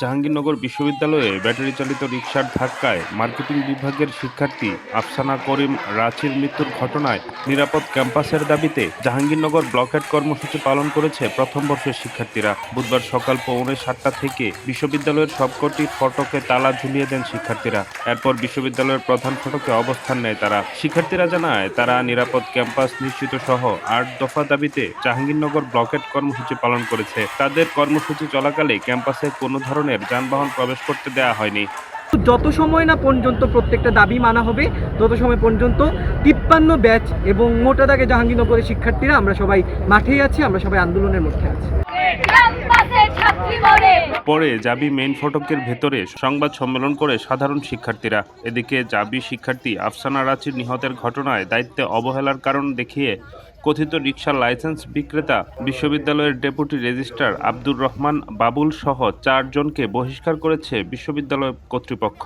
জাহাঙ্গীরনগর বিশ্ববিদ্যালয়ে ব্যাটারি চালিত রিকশার ধাক্কায় মার্কেটিং বিভাগের শিক্ষার্থী আফসানা করিম রাঁচির মৃত্যুর ঘটনায় নিরাপদ ক্যাম্পাসের দাবিতে জাহাঙ্গীরনগর ব্লকেট কর্মসূচি পালন করেছে প্রথম বর্ষের শিক্ষার্থীরা। বুধবার সকাল 7:45 থেকে বিশ্ববিদ্যালয়ের সবকটি ফটকে তালা ঝুলিয়ে দেন শিক্ষার্থীরা। এরপর বিশ্ববিদ্যালয়ের প্রধান ফটকে অবস্থান নেয় তারা। শিক্ষার্থীরা জানায় তারা নিরাপদ ক্যাম্পাস নিশ্চিত সহ 8 দফা দাবিতে জাহাঙ্গীরনগর ব্লকেট কর্মসূচি পালন করেছে। তাদের কর্মসূচি চলাকালে ক্যাম্পাসে কোনো ধরনের যানবাহন প্রবেশ করতে দেওয়া হয়নি। যত সময় না পর্যন্ত প্রত্যেকটা দাবি মানা হবে তত সময় পর্যন্ত 53 ব্যাচ এবং মোটা দাগে জাহাঙ্গীরনগরের শিক্ষার্থীরা আমরা সবাই মাঠেই আছি, আমরা সবাই আন্দোলনের মধ্যে আছি। পরে জাবি মেইন ফটকের ভেতরে সংবাদ সম্মেলন করে সাধারণ শিক্ষার্থীরা। এদিকে জাবি শিক্ষার্থী আফসানা রাঁচির নিহতের ঘটনায় দায়িত্বে অবহেলার কারণ দেখিয়ে কথিত রিকশা লাইসেন্স বিক্রেতা বিশ্ববিদ্যালয়ের ডেপুটি রেজিস্ট্রার আব্দুর রহমান বাবুল সহ 4 জনকে বহিষ্কার করেছে বিশ্ববিদ্যালয় কর্তৃপক্ষ।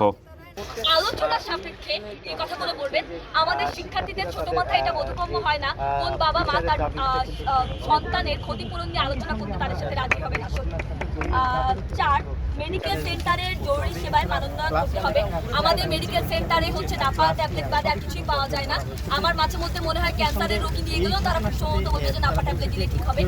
আলোচনার সাপেক্ষে এই কথাগুলো বলবেন। আমাদের শিক্ষার্থীদের ছোট মাথায় এটা বোধগম্য হয় না, কোন বাবা মা তার সন্তানের ক্ষতিপূরণ নিয়ে আলোচনা করতে তাদের সাথে রাজি হবে না। 4, মেডিকেল সেন্টারের জরুরি সেবায় মানোন্নয়ন করতে হবে। আমাদের মেডিকেল সেন্টারে হচ্ছে নাফা ট্যাবলেট বাদে আর কিছুই পাওয়া যায় না। আমার মাঝে মধ্যে মনে হয় ক্যান্সারের রোগী নিয়ে গেলেও তারা সম্ভবত বলবে যে নাফা ট্যাবলেট দিলে ঠিক হবে।